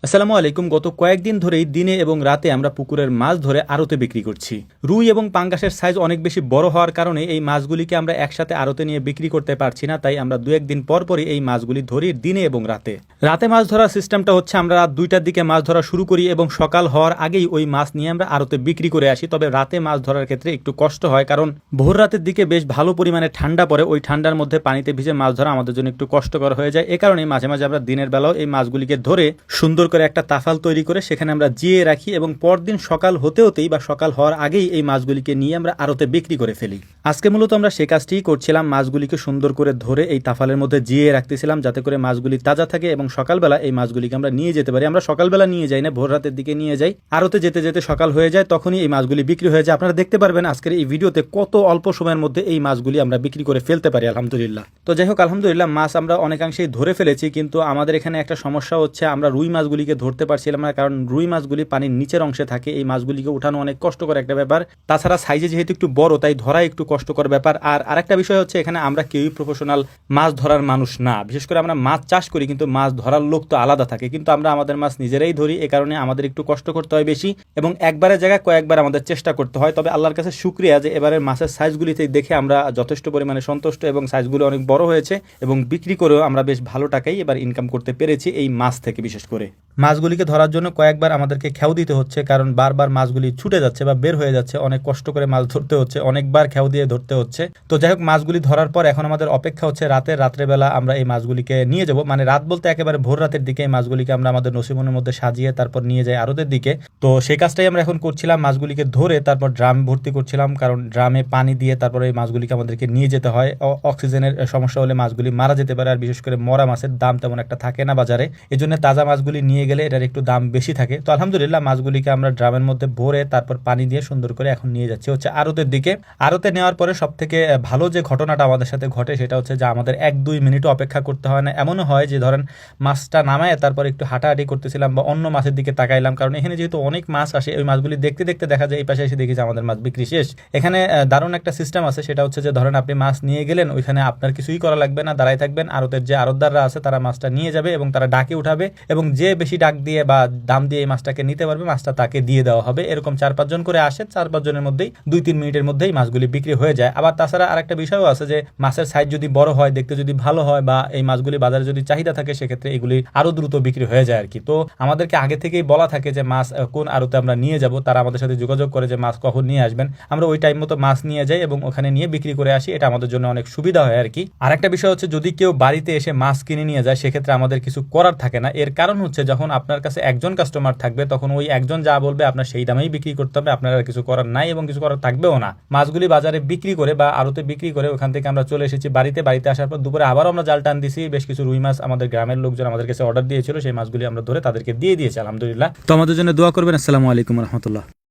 আসসালামু আলাইকুম। গত কয়েকদিন ধরেই দিনে এবং রাতে আমরা পুকুরের মাছ ধরে আড়তে বিক্রি করছি। রুই এবং পাঙ্গাসের সাইজ অনেক বেশি বড় হওয়ার কারণে এই মাছগুলিকে আমরা একসাথে আড়তে নিয়ে বিক্রি করতে পারছি না, তাই আমরা দু একদিন পর পরই এই মাছগুলি ধরি দিনে এবং রাতে। রাতে মাছ ধরার সিস্টেমটা হচ্ছে আমরা রাত 2টার দিকে মাছ ধরা শুরু করি এবং সকাল হওয়ার আগেই ওই মাছ নিয়ে আমরা আড়তে বিক্রি করে আসি। তবে রাতে মাছ ধরার ক্ষেত্রে একটু কষ্ট হয়, কারণ ভোর রাতের দিকে বেশ ভালো পরিমাণে ঠান্ডা পড়ে। ওই ঠান্ডার মধ্যে পানিতে ভিজে মাছ ধরা আমাদের জন্য একটু কষ্টকর হয়ে যায়। এ কারণে মাঝে মাঝে আমরা দিনের বেলাও এই মাছগুলিকে ধরে সুন্দর করে একটা তাফাল তৈরি করে সেখানে আমরা জিয়ে রাখি এবং পরদিন সকাল হতে হতেই বা সকাল হওয়ার আগেই এই মাছগুলিকে নিয়ে আমরা আড়তে বিক্রি করে ফেলি। আজকে মূলত আমরা সে কাজটিই করছিলাম, মাছগুলিকে সুন্দর করে ধরে এই তাফালের মধ্যে জিয়ে রাখতেছিলাম যাতে করে মাছগুলি তাজা থাকে এবং সকালবেলা এই মাছগুলিকে আমরা নিয়ে যেতে পারি। আমরা সকালবেলা নিয়ে যাই না, ভোর রাতের দিকে নিয়ে যাই। আড়তে যেতে যেতে সকাল হয়ে যায়, তখনই এই মাছগুলি বিক্রি হয়ে যায়। আপনারা দেখতে পারবেন আজকের এই ভিডিওতে কত অল্প সময়ের মধ্যে এই মাছগুলি আমরা বিক্রি করে ফেলতে পারি আলহামদুলিল্লাহ। তো যাই হোক, আলহামদুলিল্লাহ মাছ আমরা অনেকাংশেই ধরে ফেলেছি, কিন্তু আমাদের এখানে একটা সমস্যা হচ্ছে, আমরা রুই মাছগুলিকে ধরতে পারছিলাম না, কারণ রুই মাছগুলি পানির নিচের অংশে থাকে। এই মাছগুলিকে উঠানো অনেক কষ্টকর একটা ব্যাপার। তাছাড়া সাইজে যেহেতু একটু বড়, তাই ধরা একটু কষ্টকর ব্যাপার। আর আরেকটা বিষয় হচ্ছে, এখানে আমরা কেউই প্রফেশনাল মাছ ধরার মানুষ না। বিশেষ করে আমরা মাছ চাষ করি, কিন্তু মাছ ধরার লোক তো আলাদা থাকে, কিন্তু আমরা আমাদের মাছ নিজেরাই ধরি। এ কারণে আমাদের একটু কষ্ট করতে হয় বেশি এবং একবারের জায়গায় কয়েকবার আমাদের চেষ্টা করতে হয়। তবে আল্লাহর কাছে শুকরিয়া যে এবারের মাছের সাইজগুলিতে দেখে আমরা যথেষ্ট পরিমাণে সন্তুষ্ট এবং সাইজগুলো অনেক বড় হয়েছে এবং বিক্রি করেও আমরা বেশ ভালো টাকাই এবার ইনকাম করতে পেরেছি এই মাছ থেকে। বিশেষ করে মাছগুলিকে ধরার জন্য কয়েকবার আমাদেরকে খেউ দিতে হচ্ছে, কারণ বারবার মাছগুলি ছুটে যাচ্ছে বা বের হয়ে যাচ্ছে। অনেক কষ্ট করে মাছ ধরতে হচ্ছে, অনেকবার খেউ দিয়ে ধরতে হচ্ছে। তো যাই হোক, মাছগুলি ধরার পর এখন আমাদের অপেক্ষা হচ্ছে রাত্রেবেলা আমরা এই মাছগুলিকে নিয়ে যাব। মানে রাত বলতে একেবারে ভোর রাতের দিকে এই মাছগুলিকে আমরা আমাদের নসিমনের মধ্যে সাজিয়ে তারপর নিয়ে যাই আড়তের দিকে। তো সেই কাজটাই আমরা এখন করছিলাম, মাছগুলিকে ধরে তারপর ড্রাম ভর্তি করছিলাম, কারণ ড্রামে পানি দিয়ে তারপর এই মাছগুলিকে আমাদেরকে নিয়ে যেতে হয়। অক্সিজেনের সমস্যা হলে মাছগুলি মারা যেতে পারে, আর বিশেষ করে মরা মাছের দাম তেমন একটা থাকে না বাজারে। এই জন্য তাজা মাছগুলি নিয়ে গেলে এটার একটু দাম বেশি থাকে। তো আলহামদুলিল্লাহ মাছগুলিকে আমরা ড্রামের মধ্যে ভরে তারপর পানি দিয়ে সুন্দর করে এখন নিয়ে যাচ্ছি হচ্ছে আড়তের দিকে। আড়তে নেওয়ার পরে সব থেকে ভালো যে ঘটনাটা আমাদের সাথে ঘটে সেটা হচ্ছে যে আমাদের 1-2 মিনিটও অপেক্ষা করতে হয় না। এমনও হয় যে ধরেন মাছটা নামায় তারপর একটু হাঁটাহাঁটি করতেছিলাম বা অন্য মাছের দিকে তাকাইলাম, কারণ এখানে যেহেতু অনেক মাছ আসে, ওই মাছগুলি দেখতে দেখতে দেখা যায় এই পাশে এসে দেখি যে আমাদের মাছ বিক্রি শেষ। এখানে দারুণ একটা সিস্টেম আছে, সেটা হচ্ছে যে ধরেন আপনি মাছ নিয়ে গেলেন, ওইখানে আপনার কিছুই করা লাগবে না, দাঁড়ায় থাকবেন। আড়তের যে আড়তদাররা আছে তারা মাছটা নিয়ে যাবে এবং তারা ডাকে উঠাবে এবং যে বেশি ডাক দিয়ে বা দাম দিয়ে এই মাছটাকে নিতে পারবে মাছটা তাকে দিয়ে দেওয়া হবে। এরকম 4-5 জন করে আসে, 4-5 জনের মধ্যেই 2-3 মিনিটের মধ্যেই মাছগুলি বিক্রি হয়ে যায়। আবার তাছাড়া আরেকটা বিষয়ও আছে যে মাছের সাইজ যদি বড় হয়, দেখতে যদি ভালো হয় বা এই মাছগুলি বাজারে যদি চাহিদা থাকে, সেক্ষেত্রে এগুলি আরো দ্রুত বিক্রি হয়ে যায় আর কি। তো আমাদেরকে আগে থেকেই বলা থাকে যে মাছ কোন আড়তে আমরা নিয়ে যাব, তারা আমাদের সাথে যোগাযোগ করে যে মাছ কখন নিয়ে আসবেন। আমরা ওই টাইম মতো মাছ নিয়ে যাই এবং ওখানে নিয়ে বিক্রি করে আসি। এটা আমাদের জন্য অনেক সুবিধা হয় আর কি। আরেকটা বিষয় হচ্ছে, যদি কেউ বাড়িতে এসে মাছ কিনে নিয়ে যায়, সেক্ষেত্রে আমাদের কিছু করার থাকে না। এর কারণ হচ্ছে, যখন আপনার কাছে একজন কাস্টমার থাকবে তখন ওই একজন যা বলবে আপনার সেই দামেই বিক্রি করতে হবে, আপনার আর কিছু করার নাই এবং কিছু করার থাকবেও না। মাছগুলি বাজারে বিক্রি করে বা আড়তে বিক্রি করে ওখান থেকে আমরা চলে এসেছি বাড়িতে আসার পর দুপুরে আবারও আমরা জাল টান দিছি। বেশ কিছু রুই মাছ আমাদের গ্রামের লোকজন আমাদের কাছে অর্ডার দিয়েছিল, সেই মাছগুলি আমরা ধরে তাদেরকে দিয়ে দিয়েছি আলহামদুলিল্লাহ। তো আমাদের জন্য দোয়া করবেন। আসসালামু আলাইকুম রহমতুল্লাহ।